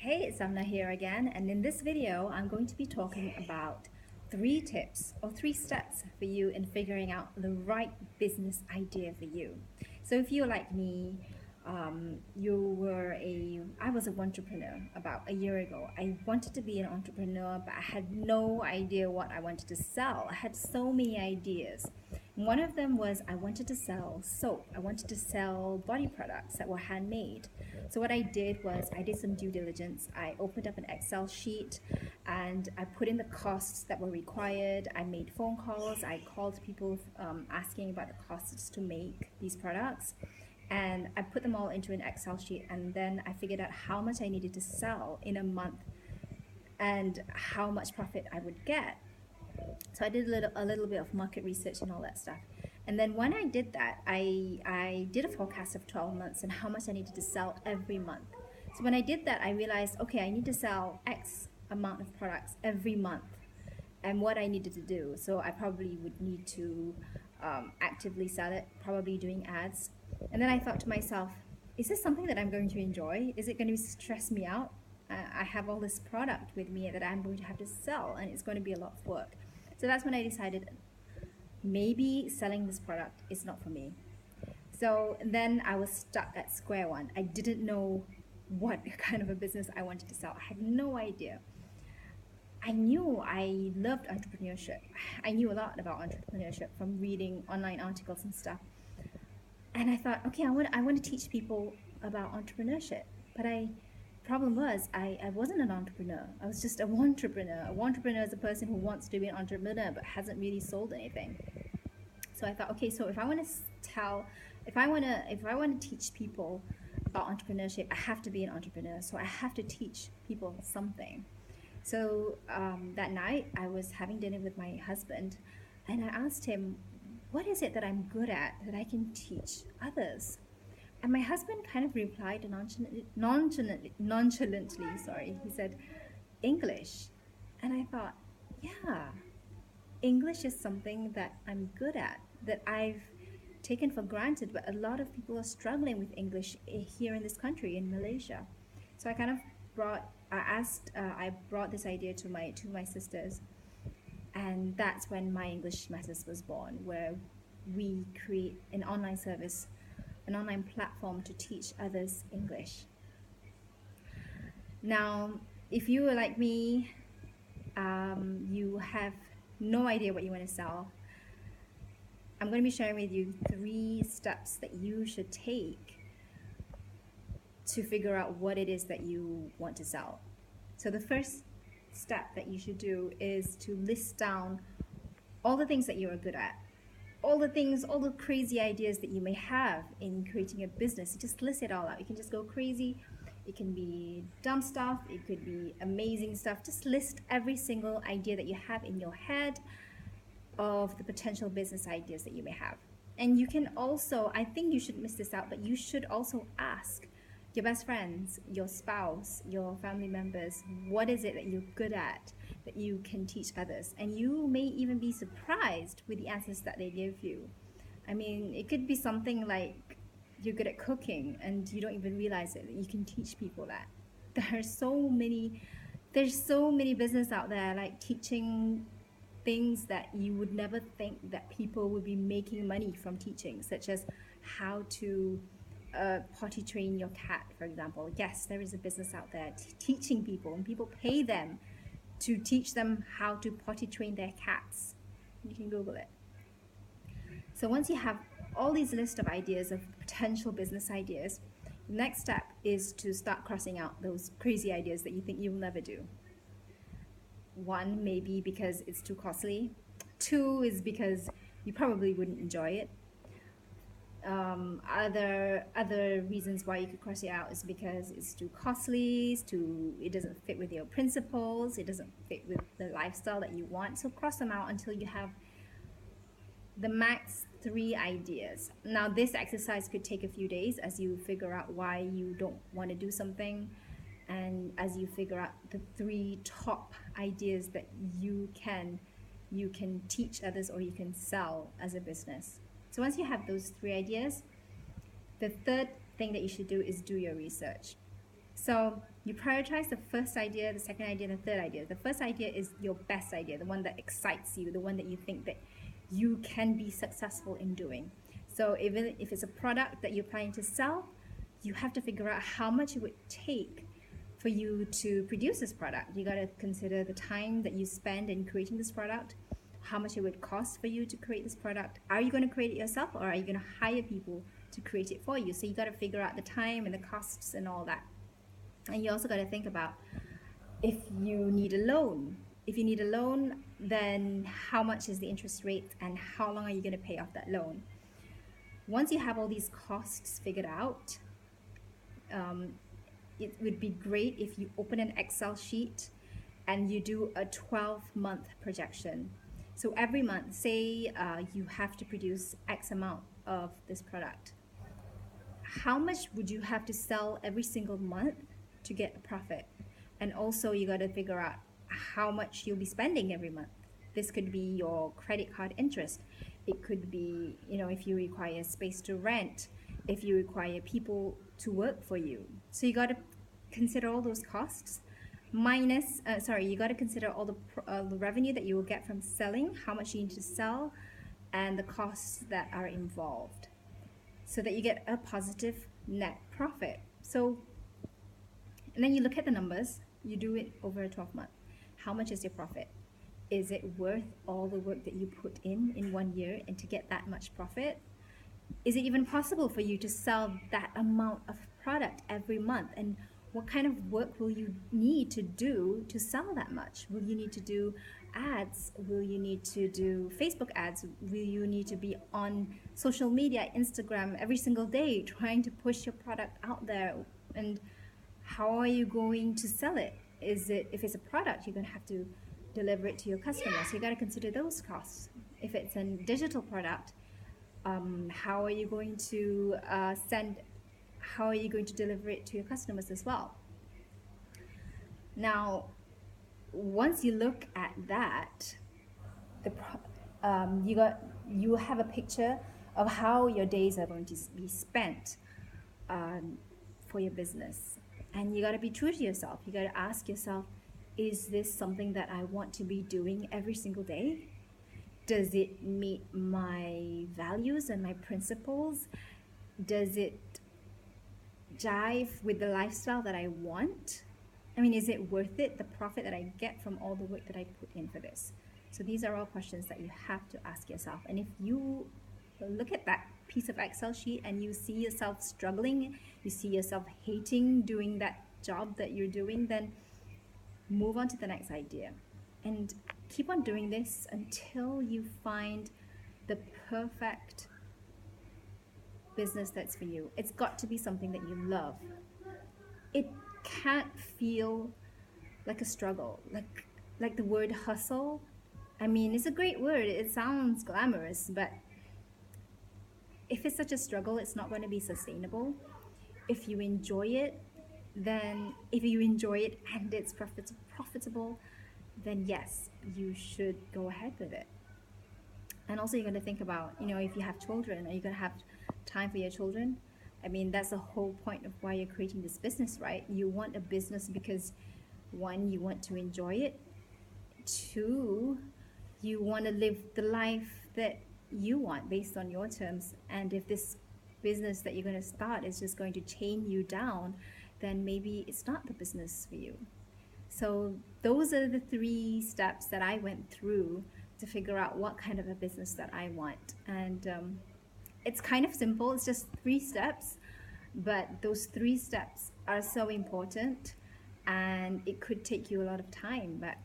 Hey, it's Amna here again, and in this video, I'm going to be talking about 3 tips or 3 steps for you in figuring out the right business idea for you. So if you're like me, I was an entrepreneur about a year ago. I wanted to be an entrepreneur, but I had no idea what I wanted to sell. I had so many ideas. One of them was I wanted to sell soap. I wanted to sell body products that were handmade. So what I did was I did some due diligence. I opened up an Excel sheet and I put in the costs that were required. I made phone calls. I called people asking about the costs to make these products. And I put them all into an Excel sheet, and then I figured out how much I needed to sell in a month and how much profit I would get. So I did a little bit of market research and all that stuff. And then when I did that, I did a forecast of 12 months and how much I needed to sell every month. So when I did that, I realized, okay, I need to sell X amount of products every month and what I needed to do. So I probably would need to actively sell it, probably doing ads. And then I thought to myself, is this something that I'm going to enjoy? Is it going to stress me out? I have all this product with me that I'm going to have to sell, and it's going to be a lot of work. So that's when I decided maybe selling this product is not for me. So then I was stuck at square one. I didn't know what kind of a business I wanted to sell. I had no idea. I knew I loved entrepreneurship. I knew a lot about entrepreneurship from reading online articles and stuff. And I thought, okay, I want to teach people about entrepreneurship. But problem was I wasn't an entrepreneur. I was just a entrepreneur. A entrepreneur is a person who wants to be an entrepreneur but hasn't really sold anything. So I thought, okay, so if I want to teach people about entrepreneurship, I have to be an entrepreneur. So I have to teach people something. So that night I was having dinner with my husband, and I asked him, what is it that I'm good at that I can teach others? And my husband kind of replied nonchalantly, sorry. He said, English. And I thought, yeah, English is something that I'm good at, that I've taken for granted, but a lot of people are struggling with English here in this country, in Malaysia. So I kind of I brought this idea to my sisters, and that's when My English Matters was born, where we create an online service, an online platform to teach others English. Now, if you are like me, you have no idea what you want to sell, I'm going to be sharing with you 3 steps that you should take to figure out what it is that you want to sell. So the first step that you should do is to list down all the things that you are good at, all the crazy ideas that you may have in creating a business. Just list it all out. You can just go crazy. It can be dumb stuff. It could be amazing stuff. Just list every single idea that you have in your head of the potential business ideas that you may have. And you can also, I think you shouldn't miss this out, but you should also ask your best friends, your spouse, your family members, what is it that you're good at that you can teach others? And you may even be surprised with the answers that they give you. I mean, it could be something like you're good at cooking and you don't even realize it, that you can teach people that. There's so many business out there, like teaching things that you would never think that people would be making money from teaching, such as how to potty train your cat, for example. Yes, there is a business out there teaching people, and people pay them to teach them how to potty train their cats. You can Google it. So once you have all these list of ideas, of potential business ideas, the next step is to start crossing out those crazy ideas that you think you'll never do. 1, maybe because it's too costly. 2 is because you probably wouldn't enjoy it. Other reasons why you could cross it out is because it's too costly, it doesn't fit with your principles, it doesn't fit with the lifestyle that you want. So cross them out until you have the max 3 ideas. Now this exercise could take a few days as you figure out why you don't want to do something, and as you figure out the 3 top ideas that you can teach others or you can sell as a business. So once you have those 3 ideas, the third thing that you should do is do your research. So You prioritize the first idea, the second idea, the third idea. The first idea is your best idea, the one that excites you, the one that you think that you can be successful in doing. So even if it's a product that you're planning to sell, you have to figure out how much it would take for you to produce this product. You got to consider the time that you spend in creating this product, how much it would cost for you to create this product. Are you going to create it yourself, or are you going to hire people to create it for you? So you got to figure out the time and the costs and all that. And you also got to think about if you need a loan. If you need a loan, then how much is the interest rate and how long are you going to pay off that loan? Once you have all these costs figured out, it would be great if you open an Excel sheet and you do a 12-month projection. So every month, say you have to produce X amount of this product. How much would you have to sell every single month to get a profit? And also you got to figure out how much you'll be spending every month. This could be your credit card interest. It could be, if you require space to rent, if you require people to work for you. So you got to consider all those costs minus, you got to consider all the revenue that you will get from selling, how much you need to sell, and the costs that are involved, so that you get a positive net profit. So, and then you look at the numbers, you do it over a 12-month. How much is your profit? Is it worth all the work that you put in 1 year and to get that much profit? Is it even possible for you to sell that amount of product every month? And what kind of work will you need to do to sell that much? Will you need to do ads? Will you need to do Facebook ads? Will you need to be on social media, Instagram, every single day trying to push your product out there? And how are you going to sell it? If it's a product, you're going to have to deliver it to your customers. So you got to consider those costs. If it's a digital product, how are you going to how are you going to deliver it to your customers as well? Now, once you look at that, you have a picture of how your days are going to be spent for your business. And you got to be true to yourself. You got to ask yourself, is this something that I want to be doing every single day? Does it meet my values and my principles? Does it jive with the lifestyle that I want? I mean, is it worth it, the profit that I get from all the work that I put in for this? So these are all questions that you have to ask yourself. And if you look at that piece of Excel sheet and you see yourself struggling, you see yourself hating doing that job that you're doing, then move on to the next idea. And keep on doing this until you find the perfect business that's for you. It's got to be something that you love. It can't feel like a struggle, like the word hustle. I mean, it's a great word. It sounds glamorous, but if it's such a struggle, it's not going to be sustainable. If you enjoy it, and it's profitable, then yes, you should go ahead with it. And also you're going to think about, if you have children, are you going to have time for your children? I mean, that's the whole point of why you're creating this business, right? You want a business because, one, you want to enjoy it. Two, you want to live the life that you want based on your terms. And if this business that you're going to start is just going to chain you down, then maybe it's not the business for you. So those are the 3 steps that I went through to figure out what kind of a business that I want. And it's kind of simple. It's just 3 steps, but those 3 steps are so important, and it could take you a lot of time. But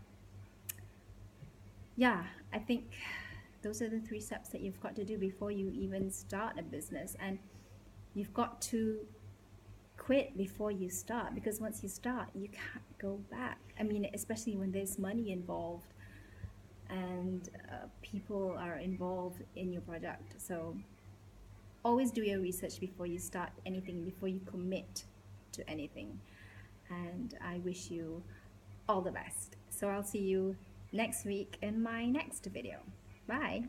yeah, I think those are the 3 steps that you've got to do before you even start a business. And you've got to quit before you start, because once you start, you can't go back. I mean, especially when there's money involved and people are involved in your product. So always do your research before you start anything, before you commit to anything. And I wish you all the best. So I'll see you next week in my next video. Bye.